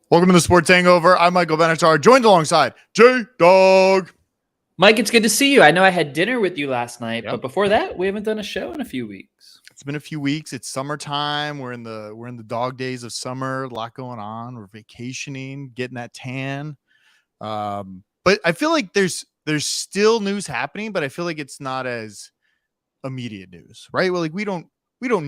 Welcome to the Sports Hangover. I'm Michael Benatar, joined alongside J-Dog. Mike, it's good to see you. I know I had dinner with you last night, Yep. but before that, we haven't done a show in a few weeks. It's been a few weeks. It's summertime. We're in the dog days of summer. A lot going on. We're vacationing, getting that tan. But I feel like there's still news happening, but I feel like it's not as immediate news, right? Well, like we don't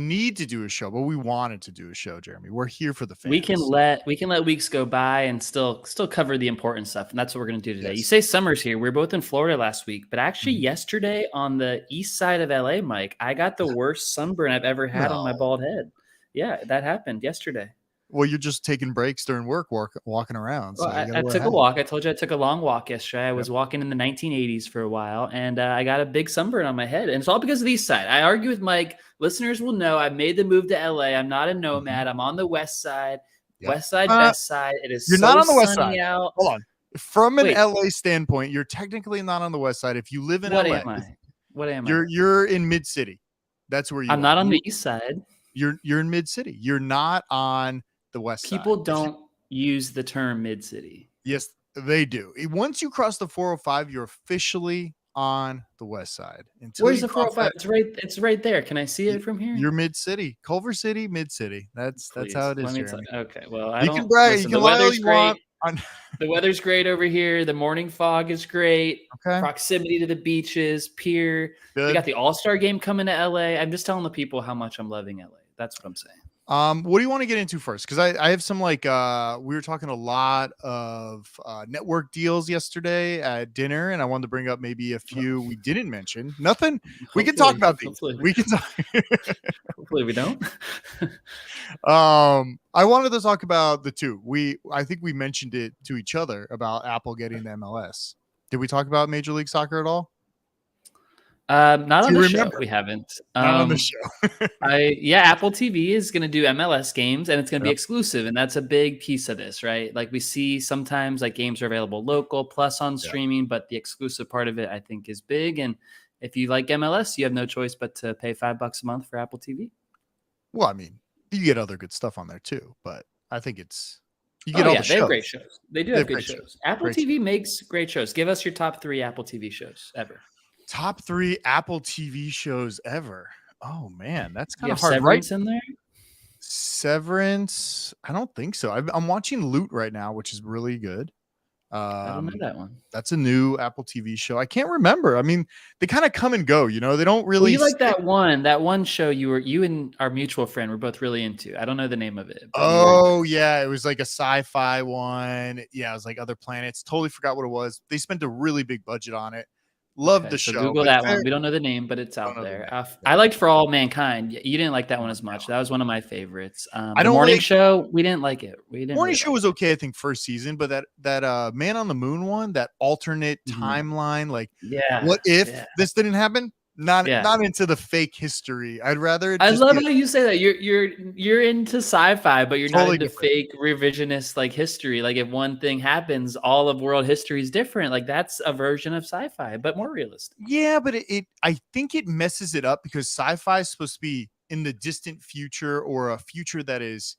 need to do a show, but we wanted to do a show, Jeremy. We're here for the fans. We can let weeks go by and still cover the important stuff, and that's what we're going to do today. Yes. You say summer's here. We were both in Florida last week, but actually yesterday on the east side of LA, Mike, I got the worst sunburn I've ever had on my bald head. Yeah, that happened yesterday. Well, you're just taking breaks during work, walking around. So well, I took a walk. I told you I took a long walk yesterday. I was walking in the 1980s for a while, and I got a big sunburn on my head. And it's all because of the east side. I argue with Mike. Listeners will know I made the move to LA. I'm not a nomad. I'm on the west side. Yep. West side, best side. It is you're so not on the west sunny side. out. Hold on. From an LA standpoint, you're technically not on the west side. If you live in LA, what am I? You're in mid city. That's where you. I'm not on the east side. You're in mid city. You're not on the west side. People don't use the term mid city. Yes, they do. Once you cross the 405, you're officially on the west side. Where's the 405? It's right there. Can I see it from here? You're mid city, Culver City, mid city. That's how it is. Okay, well, you can brag. You can lie all you want. The weather's great over here. The morning fog is great. Okay. Proximity to the beaches, pier. Good. We got the All-Star game coming to LA. I'm just telling the people how much I'm loving LA. That's what I'm saying. What do you want to get into first? Because I have some we were talking a lot of network deals yesterday at dinner, and I wanted to bring up maybe a few we didn't mention. Nothing. We can talk about these. We can talk. Hopefully we don't. I wanted to talk about the two. I think we mentioned it to each other about Apple getting the MLS. Did we talk about Major League Soccer at all? Not on the show. We haven't. Not on the show. Apple TV is going to do MLS games, and it's going to be exclusive, and that's a big piece of this, right? Like we see sometimes like games are available local plus on streaming, but the exclusive part of it I think is big. And if you like MLS, you have no choice but to pay $5 a month for Apple TV. Well, I mean, you get other good stuff on there too, but I think it's you get they have great shows. They do have good shows. Apple TV makes great shows. Give us your top 3 Apple TV shows ever. Top 3 Apple TV shows ever. Oh man, that's kind of hard. Severance in there? Severance? I don't think so. I'm watching Loot right now, which is really good. I don't know that one. That's a new Apple TV show. I can't remember. I mean, they kind of come and go. You know, they don't really. Well, you like that one show you and our mutual friend were both really into. I don't know the name of it. Oh yeah, it was like a sci-fi one. Yeah, it was like Other Planets. Totally forgot what it was. They spent a really big budget on it. Love the show. Google that one. We don't know the name, but it's out there. I liked For All Mankind. You didn't like that one as much. That was one of my favorites. The morning show, we didn't like it. Morning show was okay, I think, first season, but that Man on the Moon one, that alternate timeline, like what if this didn't happen? Not into the fake history. I'd rather. I love how you say that. You're into sci-fi, but you're not into fake revisionist like history. Like if one thing happens, all of world history is different. Like that's a version of sci-fi, but more realistic. Yeah, but I think it messes it up because sci-fi is supposed to be in the distant future or a future that is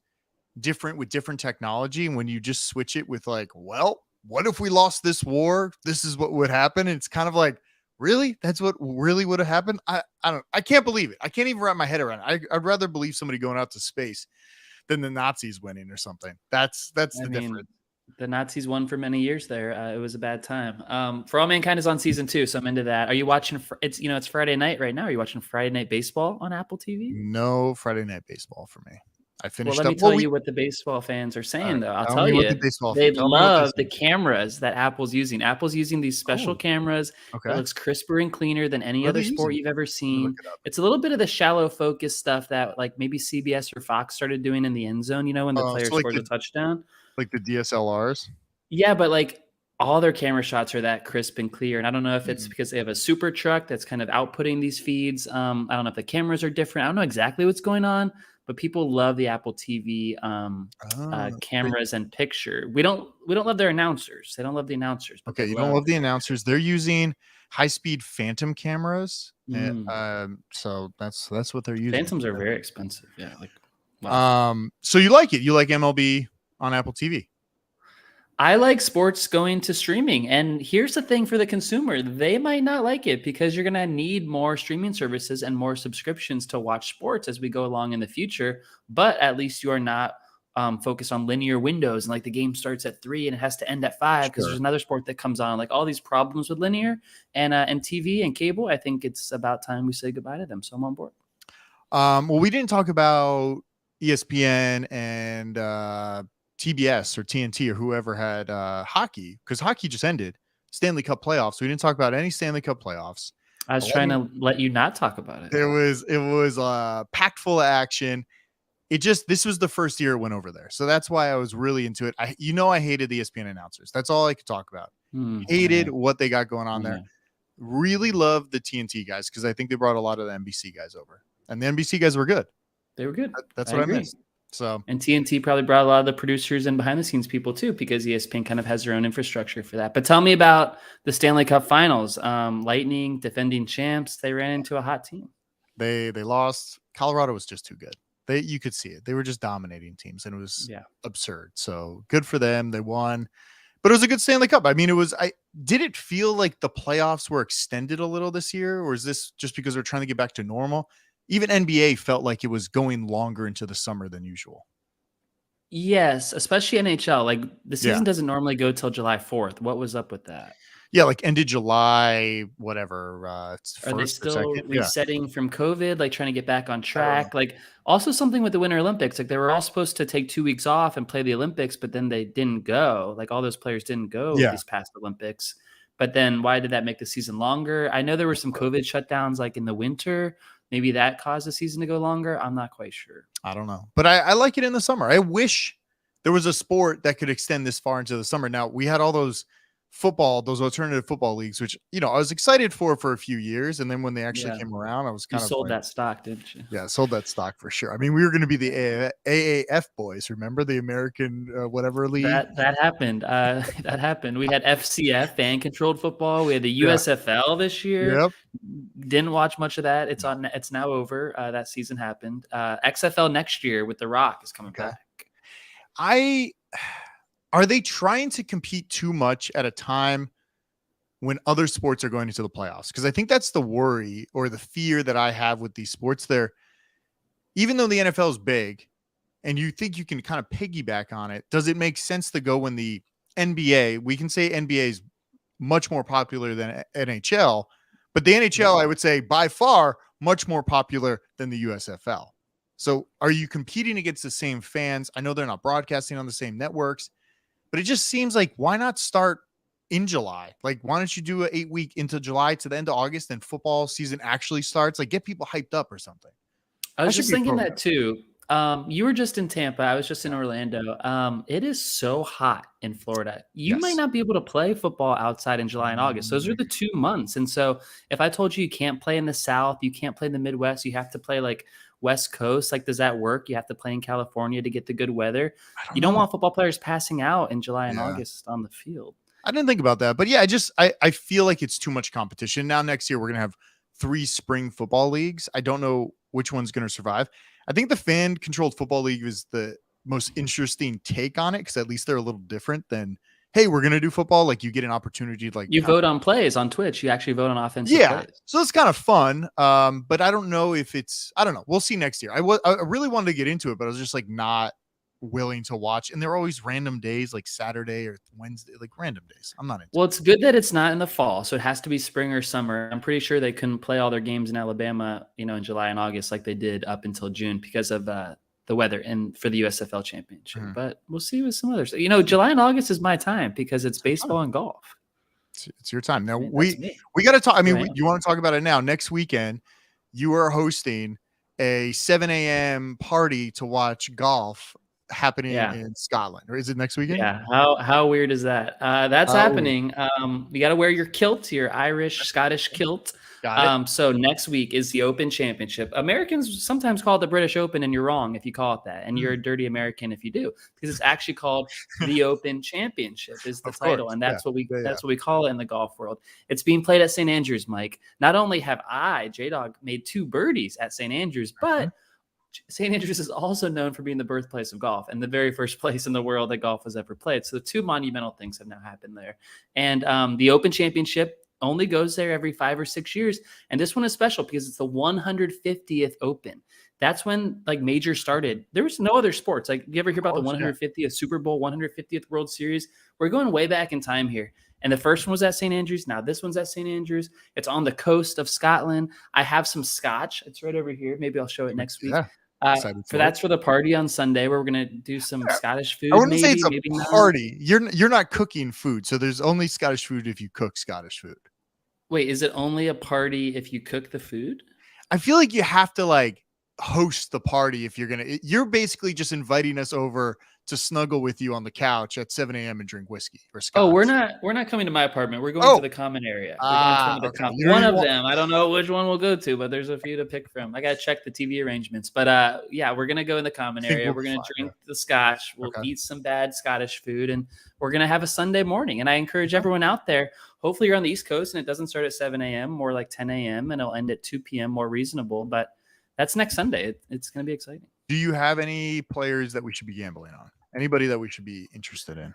different with different technology. And when you just switch it with like, well, what if we lost this war? This is what would happen. And it's kind of like, really? That's what really would have happened? I can't believe it. I can't even wrap my head around it. I'd rather believe somebody going out to space than the Nazis winning or something. That's the difference. The Nazis won for many years there. It was a bad time. For All Mankind is on season 2, so I'm into that. Are you watching? It's Friday night right now. Are you watching Friday Night Baseball on Apple TV? No Friday Night Baseball for me. I finished. Well, let me tell you what the baseball fans are saying, though. I'll tell you, they love the cameras that Apple's using. Apple's using these special cameras that looks crisper and cleaner than any other sport you've ever seen. It's a little bit of the shallow focus stuff that like maybe CBS or Fox started doing in the end zone, when the player scores a touchdown. Like the DSLRs? Yeah, but like all their camera shots are that crisp and clear. And I don't know if it's because they have a super truck that's kind of outputting these feeds. I don't know if the cameras are different. I don't know exactly what's going on. But people love the Apple TV cameras and picture. We don't love their announcers. They don't love the announcers. Okay, you don't love the announcers. They're using high-speed Phantom cameras, and, so that's what they're using. Phantoms are very expensive. Yeah, So you like it? You like MLB on Apple TV? I like sports going to streaming. And here's the thing for the consumer. They might not like it because you're going to need more streaming services and more subscriptions to watch sports as we go along in the future. But at least you are not focused on linear windows and like the game starts at 3 and it has to end at 5 because there's another sport that comes on. Like all these problems with linear and TV and cable. I think it's about time we say goodbye to them. So I'm on board. Well, we didn't talk about ESPN and TBS or TNT or whoever had hockey, because hockey just ended Stanley Cup playoffs. We didn't talk about any Stanley Cup playoffs. I was trying to let you not talk about it. It was packed full of action. This was the first year it went over there. So that's why I was really into it. I hated the ESPN announcers. That's all I could talk about. Hated what they got going on there. Really loved the TNT guys because I think they brought a lot of the NBC guys over. And the NBC guys were good. They were good. That's what I missed. So, and TNT probably brought a lot of the producers and behind the scenes people too, because ESPN kind of has their own infrastructure for that. But tell me about the Stanley Cup Finals. Lightning, defending champs, they ran into a hot team. They lost. Colorado was just too good. You could see it. They were just dominating teams, and it was absurd. So good for them. They won. But it was a good Stanley Cup. I mean, did it feel like the playoffs were extended a little this year, or is this just because they're trying to get back to normal? Even NBA felt like it was going longer into the summer than usual. Yes, especially NHL. Like the season doesn't normally go till July 4th. What was up with that? Yeah, like ended July, whatever. Are they still resetting from COVID, like trying to get back on track? Like also something with the Winter Olympics. Like they were all supposed to take 2 weeks off and play the Olympics, but then they didn't go. Like all those players didn't go these past Olympics. But then why did that make the season longer? I know there were some COVID shutdowns like in the winter. Maybe that caused the season to go longer. I'm not quite sure. I don't know. But I like it in the summer. I wish there was a sport that could extend this far into the summer. Now, we had all those alternative football leagues, which, I was excited for a few years. And then when they actually came around, I was kind of sold that stock, didn't you? Yeah, sold that stock for sure. I mean, we were going to be the AAF boys. Remember the American whatever league? That happened. That happened. We had FCF, fan controlled football. We had the USFL this year. Yep. Didn't watch much of that. It's now over. That season happened. XFL next year with The Rock is coming back. Are they trying to compete too much at a time when other sports are going into the playoffs? Because I think that's the worry or the fear that I have with these sports. Even though the NFL is big and you think you can kind of piggyback on it, does it make sense to go when the NBA, we can say NBA is much more popular than NHL, but the NHL, I would say by far much more popular than the USFL. So are you competing against the same fans? I know they're not broadcasting on the same networks, but it just seems like, why not start in July? Like, why don't you do an 8-week into July to the end of August and football season actually starts? Like, get people hyped up or something. I was just thinking that too. You were just in Tampa. I was just in Orlando. It is so hot in Florida. You might not be able to play football outside in July and August. Those are the 2 months. And so if I told you can't play in the South, you can't play in the Midwest, you have to play like West Coast, like, does that work? You have to play in California to get the good weather. You don't want football players passing out in July and August on the field. I didn't think about that, but yeah, I feel like it's too much competition. Now next year we're going to have 3 spring football leagues. I don't know which one's going to survive. I think the fan controlled football league is the most interesting take on it, because at least they're a little different than, hey, we're going to do football. Like, you get an opportunity to, like, you vote on plays on Twitch. You actually vote on offensive plays. So it's kind of fun. But I don't know if I don't know. We'll see next year. I really wanted to get into it, but I was just like not willing to watch. And there are always random days like Saturday or Wednesday, like random days. I'm not into Well, it's good that it's not in the fall. So it has to be spring or summer. I'm pretty sure they couldn't play all their games in Alabama, in July and August like they did up until June because of the weather and for the USFL championship. But we'll see with some others. July and August is my time because it's baseball and golf. It's your time. Now we got to talk. I mean, you want to talk about it now. Next weekend, you are hosting a 7 a.m. party to watch golf happening in Scotland, or is it next weekend? Yeah. How weird is that? That's happening. You got to wear your kilt, your Irish, Scottish kilt. So next week is the Open Championship. Americans sometimes call it the British Open, and you're wrong if you call it that. And you're a dirty American if you do, because it's actually called the Open Championship is the title. And that's what we call it in the golf world. It's being played at St. Andrews, Mike. Not only have I, J-Dog, made 2 birdies at St. Andrews, but St. Andrews is also known for being the birthplace of golf and the very first place in the world that golf was ever played. So the two monumental things have now happened there. And the Open Championship only goes there every 5 or 6 years. And this one is special because it's the 150th Open. That's when like majors started. There was no other sports. Like, you ever hear about the 150th Super Bowl, 150th World Series? We're going way back in time here. And the first one was at St. Andrews. Now this one's at St. Andrews. It's on the coast of Scotland. I have some scotch. It's right over here. Maybe I'll show it next week. That's for the party on Sunday, where we're gonna do some Scottish food. I wouldn't say it's a party. You're not cooking food, so there's only Scottish food if you cook Scottish food. Wait, is it only a party if you cook the food? I feel like you have to like host the party if you're basically just inviting us over to snuggle with you on the couch at 7 a.m. and drink whiskey or scotch. Oh, we're not coming to my apartment. We're going to the common area. One of them. I don't know which one we'll go to, but there's a few to pick from. I got to check the TV arrangements. But yeah, we're going to go in the common area. We're going to drink the scotch. We'll eat some bad Scottish food, and we're going to have a Sunday morning. And I encourage everyone out there, hopefully you're on the East Coast and it doesn't start at 7 a.m., more like 10 a.m., and it'll end at 2 p.m., more reasonable. But that's next Sunday. It's going to be exciting. Do you have any players that we should be gambling on? Anybody that we should be interested in?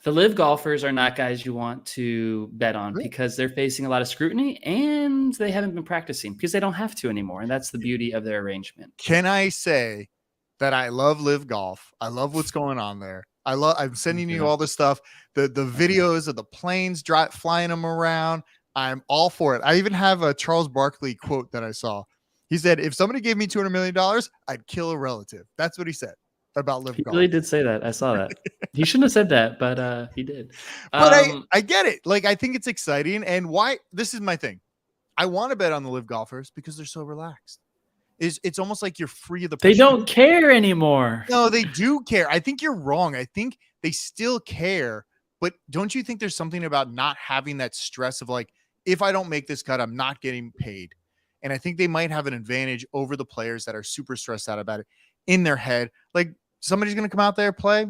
The live golfers are not guys you want to bet on because they're facing a lot of scrutiny and they haven't been practicing because they don't have to anymore. And that's the beauty of their arrangement. Can I say that I love live golf? I love what's going on there. I'm sending you all this stuff, the videos of the planes flying them around. I'm all for it. I even have a Charles Barkley quote that I saw. He said, if somebody gave me $200 million, I'd kill a relative. That's what he said about live golf. He really did say that. I saw that. He shouldn't have said that, but he did. But I get it. Like, I think it's exciting. And why? This is my thing. I want to bet on the live golfers because they're so relaxed. It's almost like you're free of the pressure. They don't care anymore. No, they do care. I think you're wrong. I think they still care. But don't you think there's something about not having that stress of like, if I don't make this cut, I'm not getting paid. And I think they might have an advantage over the players that are super stressed out about it in their head. Like, somebody's going to come out there, play.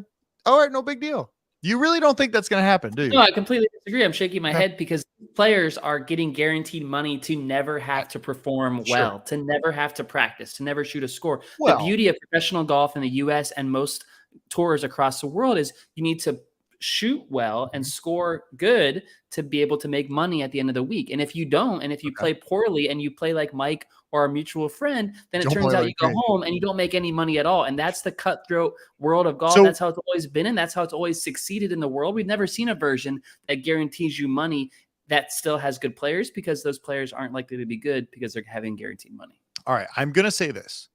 All right, no big deal. You really don't think that's going to happen, do you? No, I completely disagree. I'm shaking my head because players are getting guaranteed money to never have to perform well, to never have to practice, to never shoot a score. Well, the beauty of professional golf in the U.S. and most tours across the world is you need to shoot well and score good to be able to make money at the end of the week. And if you don't, and if you play poorly and you play like Mike or our mutual friend, then it turns out you go home and you don't make any money at all. And that's the cutthroat world of golf. That's how it's always been. And that's how it's always succeeded in the world. We've never seen a version that guarantees you money that still has good players because those players aren't likely to be good because they're having guaranteed money. All right. I'm going to say this.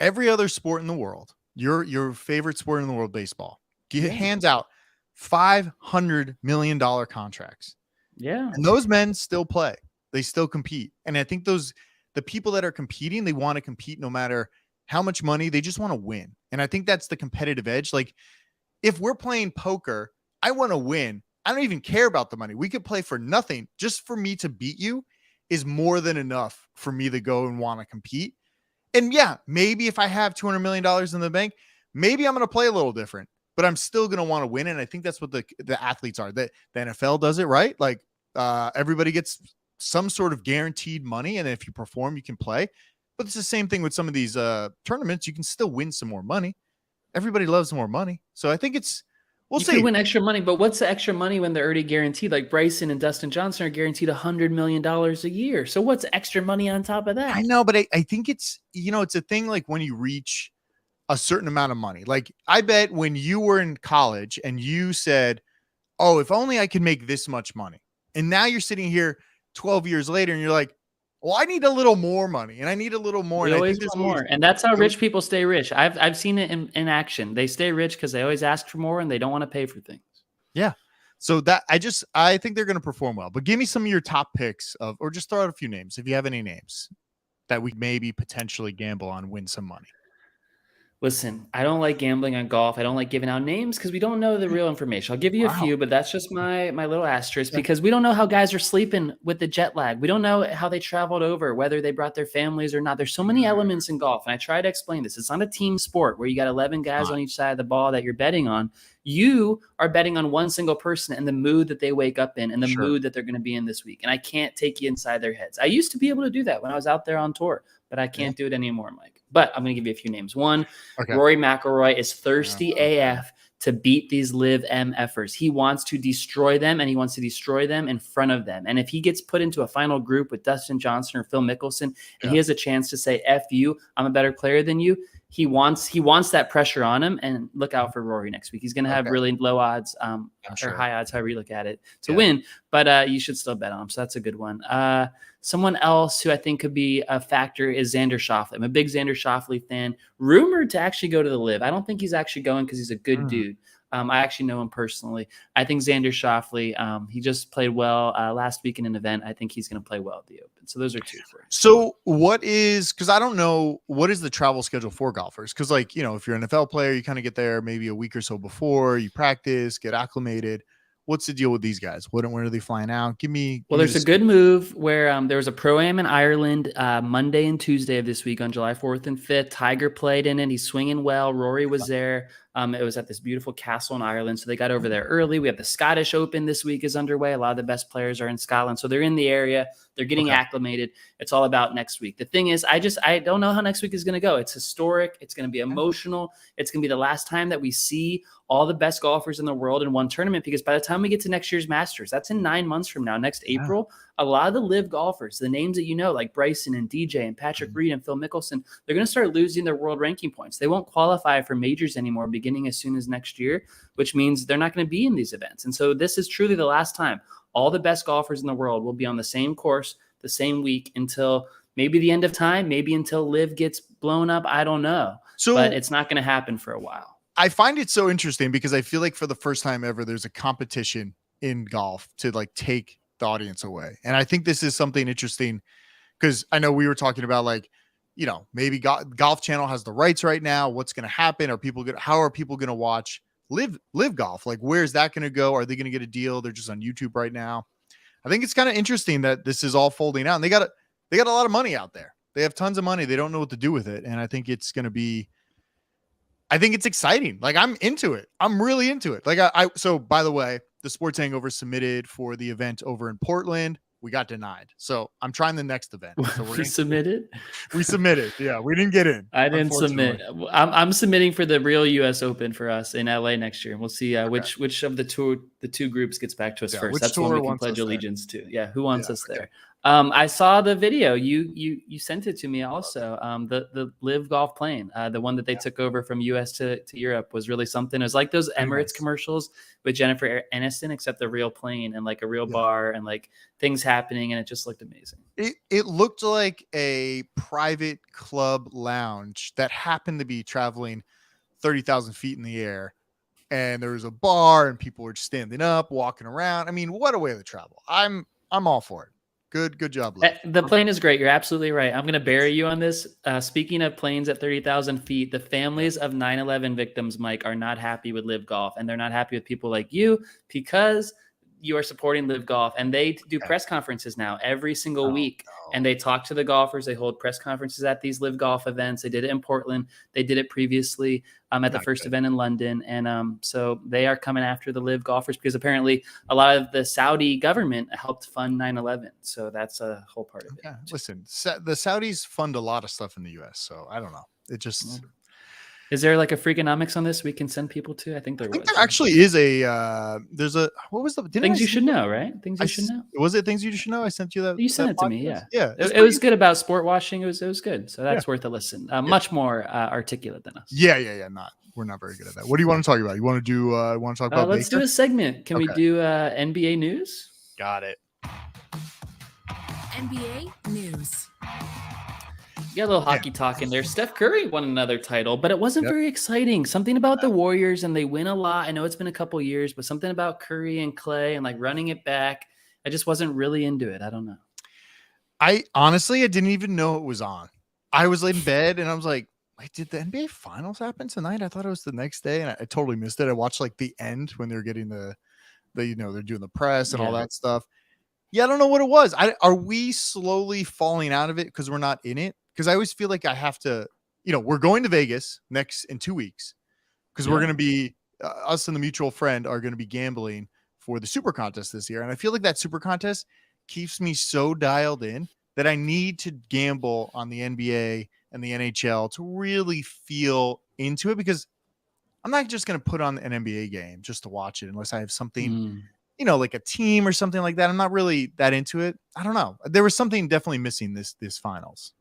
Every other sport in the world, your favorite sport in the world, baseball, hands out $500 million contracts. Yeah. And those men still play. They still compete. And I think the people that are competing, they want to compete no matter how much money. They just want to win. And I think that's the competitive edge. Like, if we're playing poker, I want to win. I don't even care about the money. We could play for nothing. Just for me to beat you is more than enough for me to go and want to compete. And yeah, maybe if I have $200 million in the bank, maybe I'm going to play a little different. But I'm still going to want to win. And I think that's what the athletes are. The NFL does it, right? Like, everybody gets some sort of guaranteed money. And if you perform, you can play. But it's the same thing with some of these tournaments. You can still win some more money. Everybody loves more money. So I think we'll see. You can win extra money, but what's the extra money when they're already guaranteed? Like Bryson and Dustin Johnson are guaranteed $100 million a year. So what's extra money on top of that? I know, but I think it's a thing like when you reach a certain amount of money. Like, I bet when you were in college and you said, oh, if only I could make this much money. And now you're sitting here 12 years later and you're like, well, I need a little more money and I need a little more. And always want more. And that's how rich people stay rich. I've seen it in action. They stay rich because they always ask for more and they don't want to pay for things. Yeah. So I think they're going to perform well. But give me some of your top picks or just throw out a few names if you have any names that we maybe potentially gamble on, win some money. Listen, I don't like gambling on golf. I don't like giving out names because we don't know the real information. I'll give you a few, but that's just my little asterisk because we don't know how guys are sleeping with the jet lag. We don't know how they traveled over, whether they brought their families or not. There's so many elements in golf, and I try to explain this. It's not a team sport where you got 11 guys on each side of the ball that you're betting on. You are betting on one single person and the mood that they wake up in and the mood that they're going to be in this week. And I can't take you inside their heads. I used to be able to do that when I was out there on tour, but I can't do it anymore, Mike. But I'm going to give you a few names. One, Rory McIlroy is thirsty AF to beat these Live MFers. He wants to destroy them, and he wants to destroy them in front of them. And if he gets put into a final group with Dustin Johnson or Phil Mickelson, and he has a chance to say, F you, I'm a better player than you, he wants that pressure on him. And look out for Rory next week. He's going to have really low odds or high odds, however you look at it, to win. But you should still bet on him. So that's a good one. Someone else who I think could be a factor is Xander Schauffele. I'm a big Xander Schauffele fan. Rumored to actually go to the Live. I don't think he's actually going because he's a good dude. I actually know him personally. I think Xander Schauffele, he just played well last week in an event. I think he's going to play well at the Open. So those are two for him. So because I don't know, what is the travel schedule for golfers? Because if you're an NFL player, you kind of get there maybe a week or so before, you practice, get acclimated. What's the deal with these guys? When are they flying out? Well, there's a good move where there was a Pro-Am in Ireland Monday and Tuesday of this week on July 4th and 5th. Tiger played in it. He's swinging well. Rory was there. It was at this beautiful castle in Ireland. So they got over there early. We have the Scottish Open this week is underway. A lot of the best players are in Scotland. So they're in the area. They're getting acclimated. It's all about next week. The thing is, I don't know how next week is going to go. It's historic. It's going to be emotional. It's going to be the last time that we see all the best golfers in the world in one tournament, because by the time we get to next year's Masters, that's in 9 months from now, next April, a lot of the Live golfers, the names that like Bryson and DJ and Patrick Reed and Phil Mickelson, they're going to start losing their world ranking points. They won't qualify for majors anymore beginning as soon as next year, which means they're not going to be in these events. And so this is truly the last time all the best golfers in the world will be on the same course, the same week until maybe the end of time, maybe until Live gets blown up. I don't know. But it's not going to happen for a while. I find it so interesting because I feel like for the first time ever, there's a competition in golf to take the audience away. And I think this is something interesting because I know we were talking about maybe Golf Channel has the rights right now. What's going to happen? How are people going to watch live golf? Where's that going to go? Are they going to get a deal? They're just on YouTube right now. I think it's kind of interesting that this is all folding out, and they got a lot of money out there. They have tons of money. They don't know what to do with it. And I think it's going to be, I think it's exciting. I'm into it. I'm really into it. So by the way, the Sports Hangover submitted for the event over in Portland. We got denied. So I'm trying the next event. So we submitted. Yeah. We didn't get in. I didn't submit. I'm submitting for the real US Open for us in LA next year. We'll see which of the two groups gets back to us first. That's when we can pledge allegiance to. Yeah. Who wants us there? I saw the video. You sent it to me also. The Live Golf plane, the one that they took over from US to Europe, was really something. It was like those Emirates commercials with Jennifer Aniston, except a real plane and a real bar and things happening, and it just looked amazing. It looked like a private club lounge that happened to be traveling 30,000 feet in the air, and there was a bar and people were standing up, walking around. I mean, what a way to travel! I'm all for it. Good job, Liv. The plane is great. You're absolutely right. I'm going to bury you on this. Speaking of planes at 30,000 feet, the families of 9/11 victims, Mike, are not happy with Live Golf, and they're not happy with people like you because you are supporting Live Golf, and they do press conferences now every single week. And they talk to the golfers. They hold press conferences at these Live Golf events. They did it in Portland. They did it previously at the first event in London. And so they are coming after the Live golfers because apparently a lot of the Saudi government helped fund 9/11. So that's a whole part of it. Yeah, listen, the Saudis fund a lot of stuff in the U.S. So I don't know. It just... Is there a Freakonomics on this we can send people to? I think there actually is a there's a what was the things you should know, right? Things you should know. Was it things you should know? I sent you that. You sent it to me, yeah. Yeah. It was good about sport washing. It was good. So that's worth a listen. Much more articulate than us. Yeah. We're not very good at that. What do you want to talk about? You want to talk about let's do a segment. Can we do NBA news? Got it. NBA news. You got a little hockey talk in there. Steph Curry won another title, but it wasn't very exciting. Something about the Warriors, and they win a lot. I know it's been a couple years, but something about Curry and Clay and running it back. I just wasn't really into it. I don't know. I honestly didn't even know it was on. I was in bed and I was like, Wait, did the NBA Finals happen tonight? I thought it was the next day, and I totally missed it. I watched like the end when they're getting the they're doing the press and all that stuff. Yeah, I don't know what it was. Are we slowly falling out of it because we're not in it? Because I always feel like I have to, we're going to Vegas in 2 weeks because we're going to be us and the mutual friend are going to be gambling for the super contest this year. And I feel like that super contest keeps me so dialed in that I need to gamble on the NBA and the NHL to really feel into it, because I'm not just going to put on an NBA game just to watch it unless I have something, like a team or something like that. I'm not really that into it. I don't know. There was something definitely missing this finals,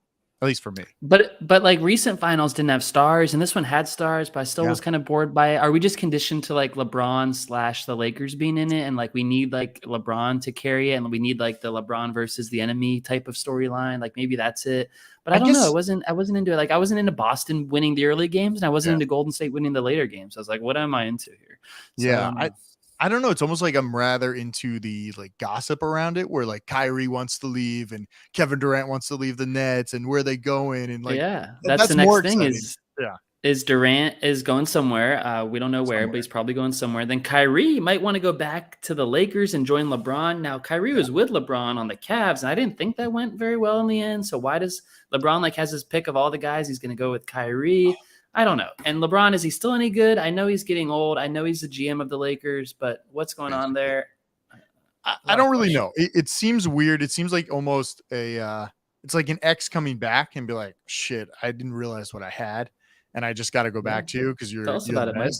at least for me. But like recent finals didn't have stars, and this one had stars, but I still was kind of bored by it. Are we just conditioned to like LeBron / the Lakers being in it, and like we need like LeBron to carry it, and we need like the LeBron versus the enemy type of storyline? Like maybe that's it. But I don't know. I wasn't into it. Like I wasn't into Boston winning the early games, and I wasn't into Golden State winning the later games. I was like, what am I into here? So, I don't know. It's almost like I'm rather into the like gossip around it, where like Kyrie wants to leave and Kevin Durant wants to leave the Nets, and where they going, and like that's the next thing is Durant is going somewhere. We don't know where, but he's probably going somewhere. Then Kyrie might want to go back to the Lakers and join LeBron. Now Kyrie was with LeBron on the Cavs, and I didn't think that went very well in the end. So why does LeBron like has his pick of all the guys? He's going to go with Kyrie. I don't know. And LeBron, is he still any good? I know he's getting old. I know he's the GM of the Lakers, but what's going on there? I don't really know. It seems weird. It seems like almost it's like an ex coming back and be like, shit, I didn't realize what I had, and I just got to go back to you because you're. Tell us about it, Mike.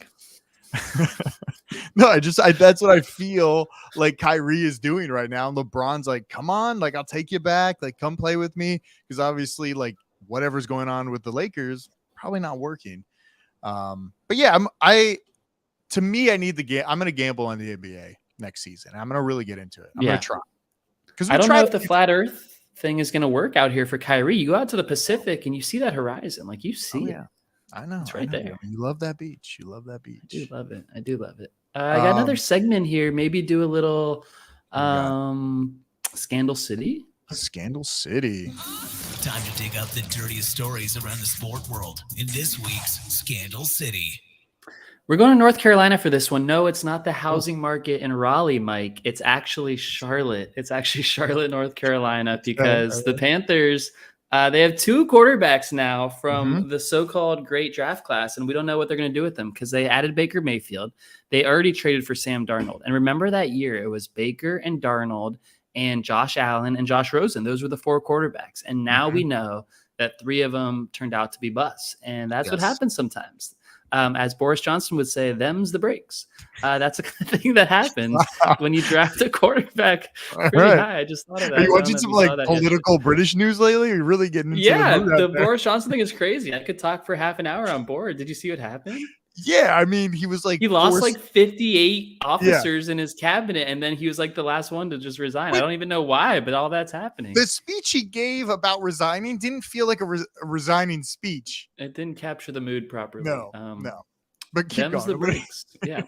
No, that's what I feel like Kyrie is doing right now. And LeBron's like, come on, like I'll take you back, like come play with me, because obviously like whatever's going on with the Lakers probably not working. But yeah, to me, I need the game. I'm going to gamble on the NBA next season. I'm going to really get into it. I'm going to try. Because I don't know if the flat Earth thing is going to work out here for Kyrie. You go out to the Pacific and you see that horizon, like you see it. I know. It's right there. You love that beach. You love that beach. I do love it. I got another segment here. Maybe do a little Scandal City. Scandal City. Time to dig up the dirtiest stories around the sport world in this week's Scandal City. We're going to North Carolina for this one. No, it's not the housing market in Raleigh, Mike. It's actually Charlotte. It's actually Charlotte, North Carolina, because the Panthers, they have 2 quarterbacks now from the so-called great draft class, and we don't know what they're going to do with them because they added Baker Mayfield. They already traded for Sam Darnold. And remember that year, it was Baker and Darnold and Josh Allen and Josh Rosen. Those were the 4 quarterbacks. And now we know that 3 of them turned out to be busts. And that's what happens sometimes. As Boris Johnson would say, them's the breaks. That's the kind of thing that happens when you draft a quarterback pretty high. I just thought of that. Are you watching some like political British news lately? Are you really getting into the Boris Johnson thing is crazy. I could talk for half an hour on board. Did you see what happened? Yeah, I mean, he was like... He lost like 58 officers in his cabinet, and then he was like the last one to just resign. I don't even know why, but all that's happening. The speech he gave about resigning didn't feel like a resigning speech. It didn't capture the mood properly. No. But keep going. The breaks. Yeah.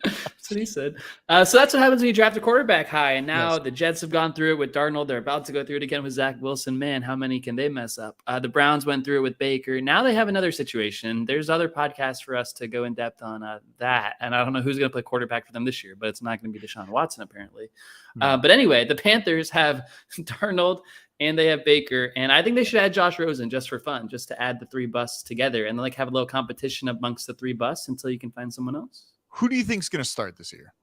That's what he said. So that's what happens when you draft a quarterback high. And now the Jets have gone through it with Darnold. They're about to go through it again with Zach Wilson. Man, how many can they mess up? The Browns went through it with Baker. Now they have another situation. There's other podcasts for us to go in depth on that. And I don't know who's going to play quarterback for them this year, but it's not going to be Deshaun Watson, apparently. But anyway, the Panthers have Darnold and they have Baker. And I think they should add Josh Rosen just for fun, just to add the 3 busts together and like have a little competition amongst the 3 busts until you can find someone else. Who do you think is going to start this year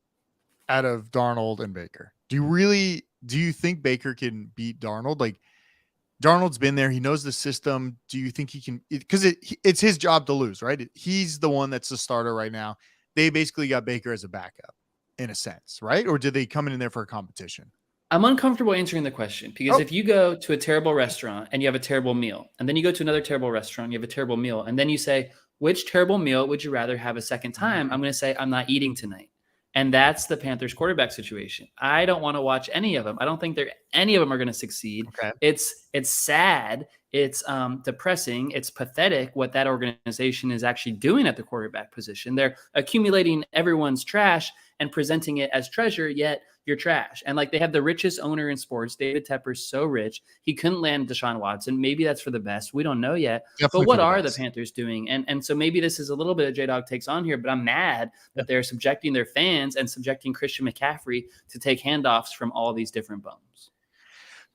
out of Darnold and Baker? Do you think Baker can beat Darnold? Like Darnold's been there. He knows the system. Do you think he can, because it's his job to lose, right? He's the one that's the starter right now. They basically got Baker as a backup in a sense, right? Or did they come in there for a competition? I'm uncomfortable answering the question because if you go to a terrible restaurant and you have a terrible meal, and then you go to another terrible restaurant, and you have a terrible meal, and then you say, which terrible meal would you rather have a second time? I'm going to say, I'm not eating tonight. And that's the Panthers quarterback situation. I don't want to watch any of them. I don't think any of them are going to succeed. Okay. It's It's sad. It's depressing. It's pathetic what that organization is actually doing at the quarterback position. They're accumulating everyone's trash and presenting it as treasure, yet you're trash. And like they have the richest owner in sports. David Tepper's so rich. He couldn't land Deshaun Watson. Maybe that's for the best. We don't know yet. Definitely, but what are the Panthers doing? And so maybe this is a little bit of J-Dog Takes On here, but I'm mad that they're subjecting their fans and subjecting Christian McCaffrey to take handoffs from all these different bums.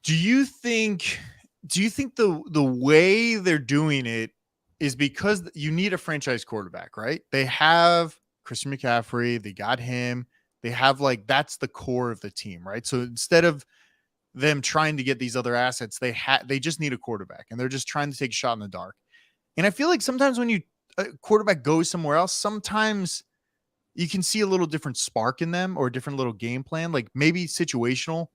Do you think the way they're doing it is because you need a franchise quarterback, right? They have Christian McCaffrey, they got him. They have like, that's the core of the team, right? So instead of them trying to get these other assets, they just need a quarterback and they're just trying to take a shot in the dark. And I feel like sometimes when a quarterback goes somewhere else, sometimes you can see a little different spark in them or a different little game plan, like maybe situational,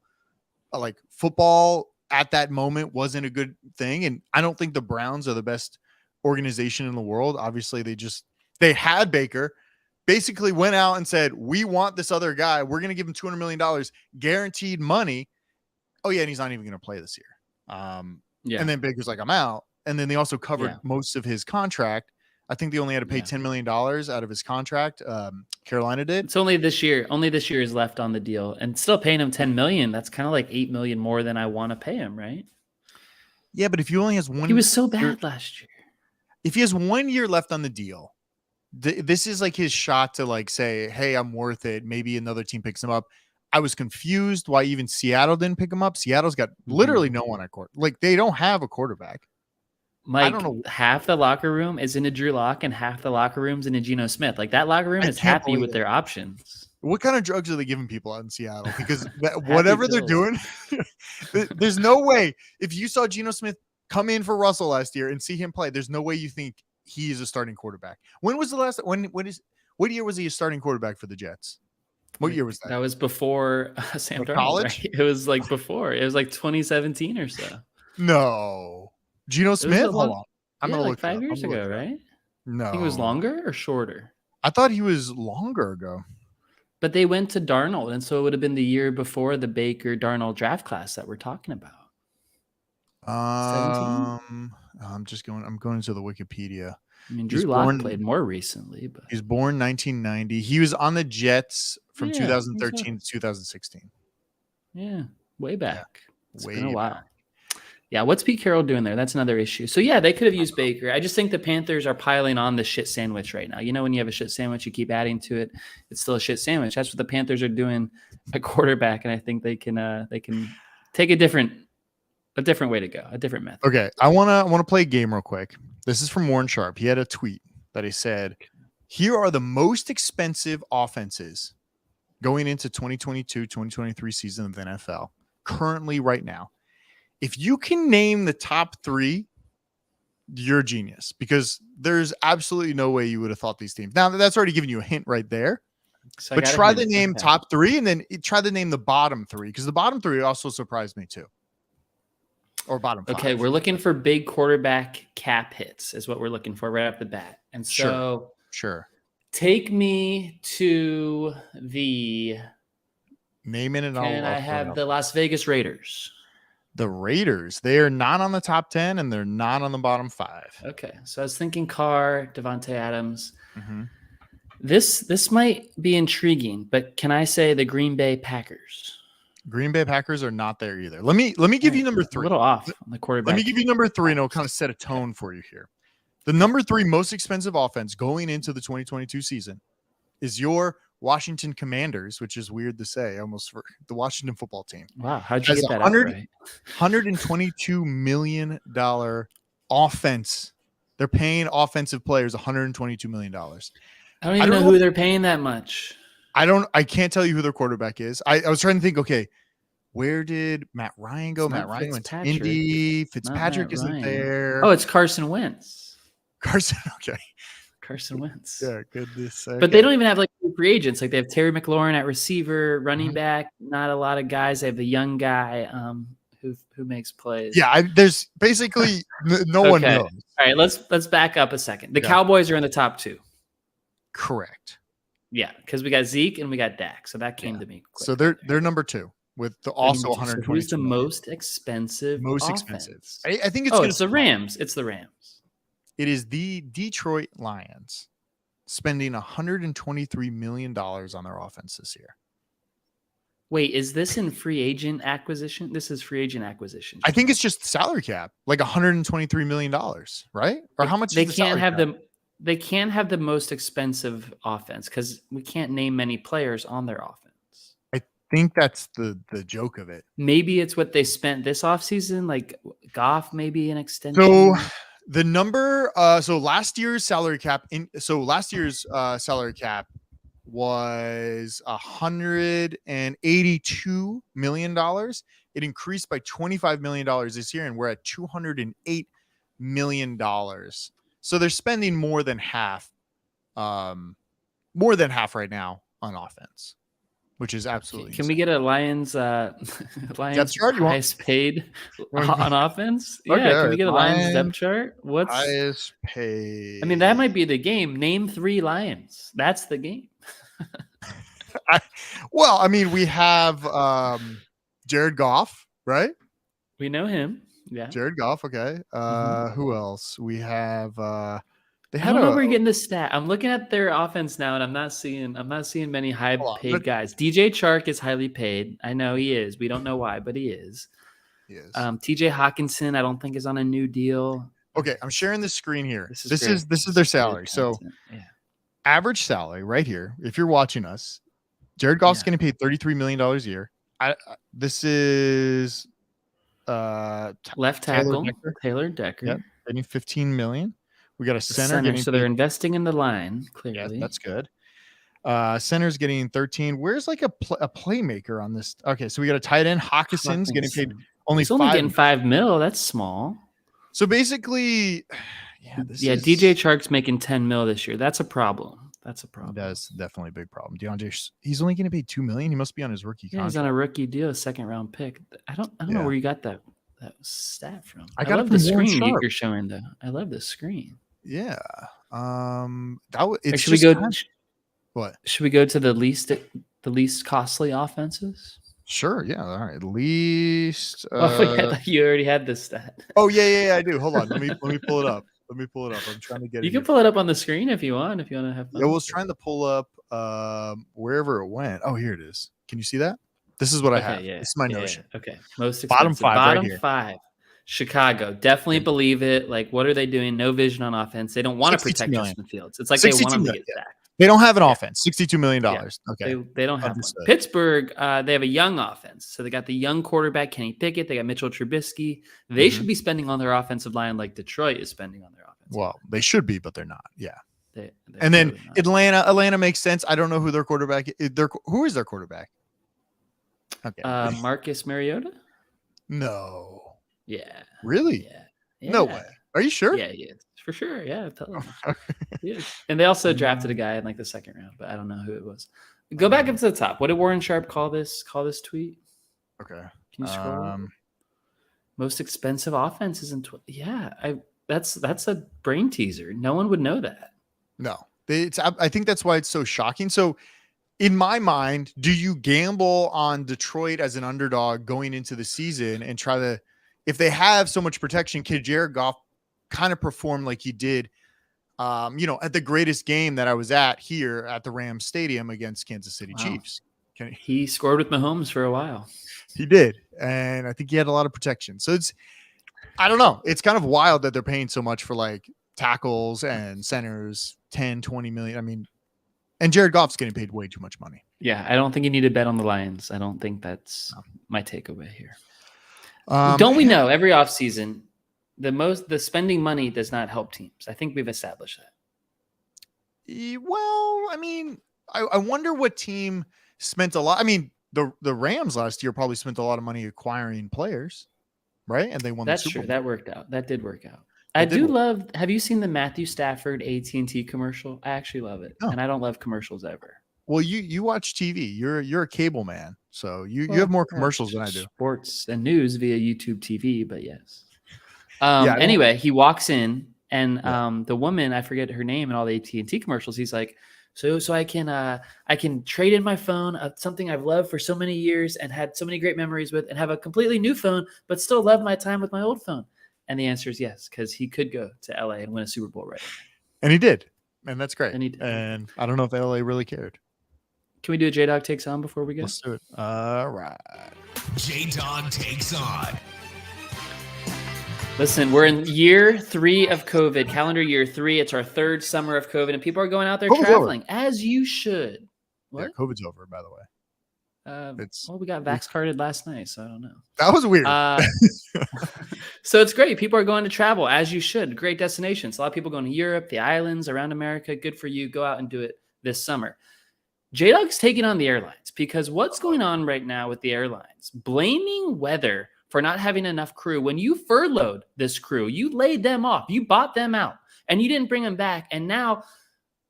like football at that moment wasn't a good thing. And I don't think the Browns are the best organization in the world. Obviously they had Baker, basically went out and said, we want this other guy. We're going to give him $200 million guaranteed money. Oh yeah. And he's not even going to play this year. And then Baker's like, I'm out. And then they also covered most of his contract. I think they only had to pay $10 million out of his contract. Carolina did. It's only this year. Only this year is left on the deal, and still paying him $10 million. That's kind of like $8 million more than I want to pay him, right? Yeah, but if he only has one, he was so bad last year. If he has 1 year left on the deal, this is like his shot to like say, "Hey, I'm worth it." Maybe another team picks him up. I was confused why even Seattle didn't pick him up. Seattle's got literally no one at court. Like they don't have a quarterback. Mike, I don't know. Half the locker room is in a Drew Lock and half the locker room's in a Geno Smith. Like that locker room is happy with their options. What kind of drugs are they giving people out in Seattle? Because whatever they're doing, there's no way. If you saw Geno Smith come in for Russell last year and see him play, there's no way you think he is a starting quarterback. When was the last? What year was he a starting quarterback for the Jets? What year was that? That was before Sam Darnold. College? Right? It was like before. It was like 2017 or so. No. Geno Smith? Hold on. I'm gonna look 5 years ago, right? No. I think it was longer or shorter. I thought he was longer ago. But they went to Darnold, and so it would have been the year before the Baker Darnold draft class that we're talking about. 17? I'm going into the Wikipedia. I mean, Drew Lock played more recently, but he was born 1990. He was on the Jets from 2013 to 2016. Yeah, way back. It's been a while. Yeah, what's Pete Carroll doing there? That's another issue. So, yeah, they could have used Baker. I just think the Panthers are piling on the shit sandwich right now. You know, when you have a shit sandwich, you keep adding to it. It's still a shit sandwich. That's what the Panthers are doing at quarterback, and I think they can take a different way to go, a different method. Okay, I want to play a game real quick. This is from Warren Sharp. He had a tweet that he said, "Here are the most expensive offenses going into 2022-2023 season of the NFL currently right now. If you can name the top three, you're a genius, because there's absolutely no way you would have thought these teams." Now that's already given you a hint right there, so but try to name top three and then try to name the bottom three, because the bottom three also surprised me too. Or bottom five. Okay, we're looking for big quarterback cap hits is what we're looking for right off the bat. And so sure. Take me to the name it and I have the Las Vegas Raiders. The Raiders, they are not on the top 10 and they're not on the bottom 5. Okay. So I was thinking Carr, Devontae Adams. Mm-hmm. This might be intriguing, but can I say the Green Bay Packers? Green Bay Packers are not there either. Let me give you number 3. A little off on the quarterback. Let me give you number 3 and it'll kind of set a tone for you here. The number 3 most expensive offense going into the 2022 season is your Washington Commanders, which is weird to say, almost for the Washington football team. Wow, how'd you get that out right? $122 million offense. They're paying offensive players $122 million. I don't even know who they're paying that much. I can't tell you who their quarterback is. I was trying to think, okay, where did Matt Ryan go? Matt Ryan went to Indy. Fitzpatrick isn't there. Oh, it's Carson Wentz. Okay. Carson Wentz. Yeah, goodness. Okay. But they don't even have like free agents. Like they have Terry McLaurin at receiver, running back. Not a lot of guys. They have the young guy who makes plays. Yeah, there's basically no one knows. All right, let's back up a second. The Cowboys are in the top 2. Correct. Yeah, because we got Zeke and we got Dak, so that came to me quick. So they're number 2. with also 120. So who's the most expensive? Expensive. I think it's it's the Rams. It's the Rams. It is the Detroit Lions spending $123 million on their offense this year. Wait, is this in free agent acquisition? This is free agent acquisition. I think it's just salary cap, like $123 million, right? Or how much? They can't have They can't have the most expensive offense because we can't name many players on their offense. I think that's the joke of it. Maybe it's what they spent this offseason, like Goff, maybe an extension. So the number, last year's salary cap was $182 million. It increased by $25 million this year, and we're at $208 million. So they're spending more than half right now on offense, which is absolutely insane. We get a Lions highest paid on offense? Okay, yeah, can we get a Lions depth chart? What's highest paid? I mean, that might be the game. Name 3 Lions. That's the game. We have Jared Goff, right? We know him. Yeah, Jared Goff. Okay. Who else? We have. I don't know where you're getting the stat. I'm looking at their offense now, and I'm not seeing many high paid guys. DJ Chark is highly paid. I know he is. We don't know why, but he is. He is. TJ Hawkinson, I don't think is on a new deal. Okay, I'm sharing the screen here. This is their salary. So, average salary right here. If you're watching us, Jared Goff's getting paid $33 million a year. This is left tackle Taylor Decker. Yep, getting $15 million. We got a center. So they're investing in the line. Clearly, yeah, that's good. Center's getting 13. Where's like a playmaker on this? Okay, so we got a tight end. Hawkinson's getting paid only getting $5 million. That's small. So basically, DJ Chark's making $10 million this year. That's a problem. That's definitely a big problem. DeAndre, he's only getting paid $2 million. He must be on his rookie contract. He's on a rookie deal, a second round pick. I don't know where you got that stat from. I got love the screen you're showing though. I love the screen. Yeah. Should we go? What? Should we go to the least costly offenses? Sure. Yeah. All right. Least. You already had this stat. Oh yeah. I do. Hold on. Let me pull it up. I'm trying to get it. You can pull it up on the screen if you want. If you want to have fun. I was trying to pull up wherever it went. Oh, here it is. Can you see that? This is what I have. Yeah, this is my notion. Yeah. Okay. Most expensive. Bottom five. Chicago. Definitely believe it. Like, what are they doing? No vision on offense. They don't want to protect Justin Fields. It's like they want him to get sacked. They don't have an offense. $62 million. Yeah. Okay. They don't have one. Pittsburgh, they have a young offense. So they got the young quarterback, Kenny Pickett. They got Mitchell Trubisky. They should be spending on their offensive line like Detroit is spending on their offense. Well, they should be, but they're not. Yeah. And then really Atlanta makes sense. I don't know who their quarterback is. Who is their quarterback? Okay. Marcus Mariota? No. Yeah. Really? Yeah. No way. Are you sure? Yeah, he is. For sure. Yeah. I'm telling you. Yeah. And they also drafted a guy in like the second round, but I don't know who it was. Go back up to the top. What did Warren Sharp call this tweet? Okay. Can you scroll? Most expensive offenses in that's a brain teaser. No one would know that. No. I think that's why it's so shocking. So in my mind, do you gamble on Detroit as an underdog going into the season and try to, if they have so much protection, can Jared Goff kind of perform like he did, at the greatest game that I was at here at the Rams Stadium against Kansas City Chiefs? He scored with Mahomes for a while. He did. And I think he had a lot of protection. So I don't know. It's kind of wild that they're paying so much for like tackles and centers, 10, 20 million. I mean, and Jared Goff's getting paid way too much money. Yeah. I don't think you need to bet on the Lions. I don't think that's my takeaway here. Don't we know every offseason, the spending money does not help teams. I think we've established that. Well, I mean, I wonder what team spent a lot. I mean, the Rams last year probably spent a lot of money acquiring players, right? And they won. That's the Super true. Bowl. That worked out. That did work out. I do love. Have you seen the Matthew Stafford AT&T commercial? I actually love it, and I don't love commercials ever. Well, you watch TV. You're a cable man, so you have more commercials than I do. Sports and news via YouTube TV, but yes. Anyway, he walks in And the woman, I forget her name in all the AT&T commercials. He's like, so I can trade in my phone of something I've loved for so many years and had so many great memories with, and have a completely new phone, but still love my time with my old phone. And the answer is yes, because he could go to LA and win a Super Bowl right now. And he did. And that's great. And I don't know if LA really cared. Can we do a J-Dog Takes On before we go? Let's do it. All right. J-Dog Takes On. Listen, we're in year 3 of COVID, calendar year 3. It's our 3rd summer of COVID, and people are going out there traveling, as you should. What? Yeah, COVID's over, by the way. We got vax carded last night, so I don't know. That was weird. So it's great. People are going to travel, as you should. Great destinations. A lot of people going to Europe, the islands, around America. Good for you. Go out and do it this summer. J-Dog's taking on the airlines, because what's going on right now with the airlines? Blaming weather for not having enough crew. When you furloughed this crew, you laid them off, you bought them out, and you didn't bring them back. And now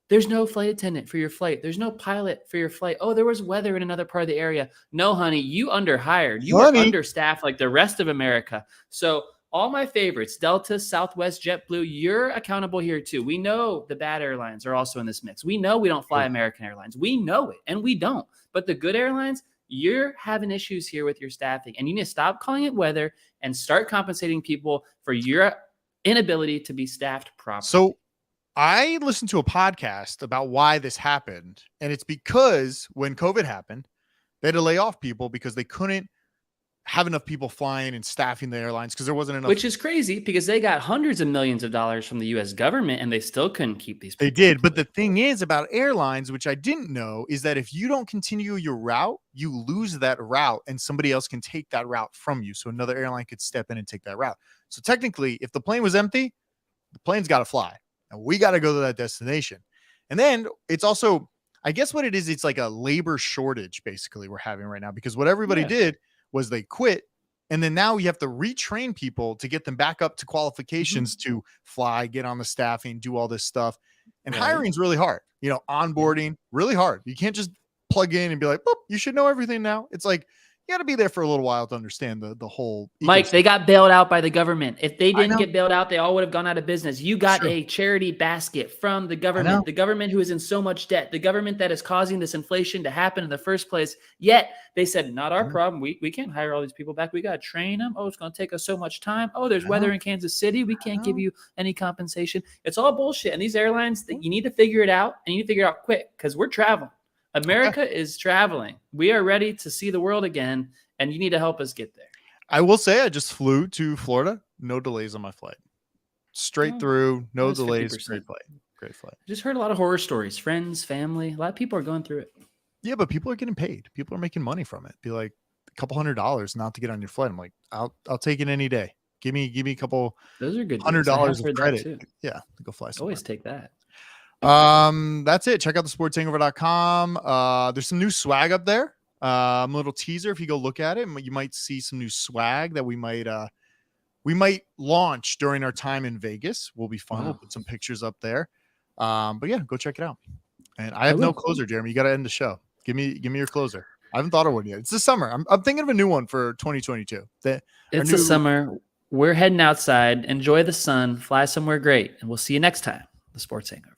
there's no flight attendant for your flight. There's no pilot for your flight. Oh, there was weather in another part of the area. No, honey, you underhired. You were understaffed like the rest of America. So all my favorites, Delta, Southwest, JetBlue, you're accountable here too. We know the bad airlines are also in this mix. We know we don't fly American Airlines. We know it, and we don't. But the good airlines, you're having issues here with your staffing, and you need to stop calling it weather and start compensating people for your inability to be staffed properly. So I listened to a podcast about why this happened, and it's because when COVID happened, they had to lay off people because they couldn't have enough people flying and staffing the airlines because there wasn't enough. Which is crazy, because they got hundreds of millions of dollars from the U.S. government, and they still couldn't keep these people. They did. But the thing is about airlines, which I didn't know, is that if you don't continue your route, you lose that route, and somebody else can take that route from you. So another airline could step in and take that route. So technically, if the plane was empty, the plane's got to fly, and we got to go to that destination. And then it's also, I guess what it is, it's like a labor shortage basically we're having right now, because what everybody did was they quit, and then now you have to retrain people to get them back up to qualifications to fly, get on the staffing, do all this stuff. And hiring's really hard. Onboarding, really hard. You can't just plug in and be like, boop, you should know everything now. It's like, you got to be there for a little while to understand the whole Mike, they got bailed out by the government. If they didn't get bailed out, they all would have gone out of business. You got a charity basket from the government who is in so much debt, the government that is causing this inflation to happen in the first place. Yet they said, not our problem. We can't hire all these people back. We got to train them. Oh, it's going to take us so much time. Oh, there's weather in Kansas City. We can't give you any compensation. It's all bullshit. And these airlines, you need to figure it out, and you need to figure it out quick, because we're traveling. America is traveling. We are ready to see the world again, and you need to help us get there. I will say I just flew to Florida. No delays on my flight. Straight through. No delays. 50%. Great flight. Great flight. Just heard a lot of horror stories. Friends, family. A lot of people are going through it. Yeah, but people are getting paid. People are making money from it. Be like a couple $100 not to get on your flight. I'm like, I'll take it any day. Give me a couple. Those are good. $100 of credit. Yeah, to go fly somewhere. Always take that. That's it. Check out the sportshangover.com. There's some new swag up there. A little teaser. If you go look at it, you might see some new swag that we might launch during our time in Vegas. Will be fun. We'll put some pictures up there. But yeah, go check it out. And I have no closer, Jeremy. You got to end the show. Give me your closer. I haven't thought of one yet. It's the summer. I'm thinking of a new one for 2022. It's the summer. We're heading outside. Enjoy the sun. Fly somewhere great. And we'll see you next time. The Sports Hangover.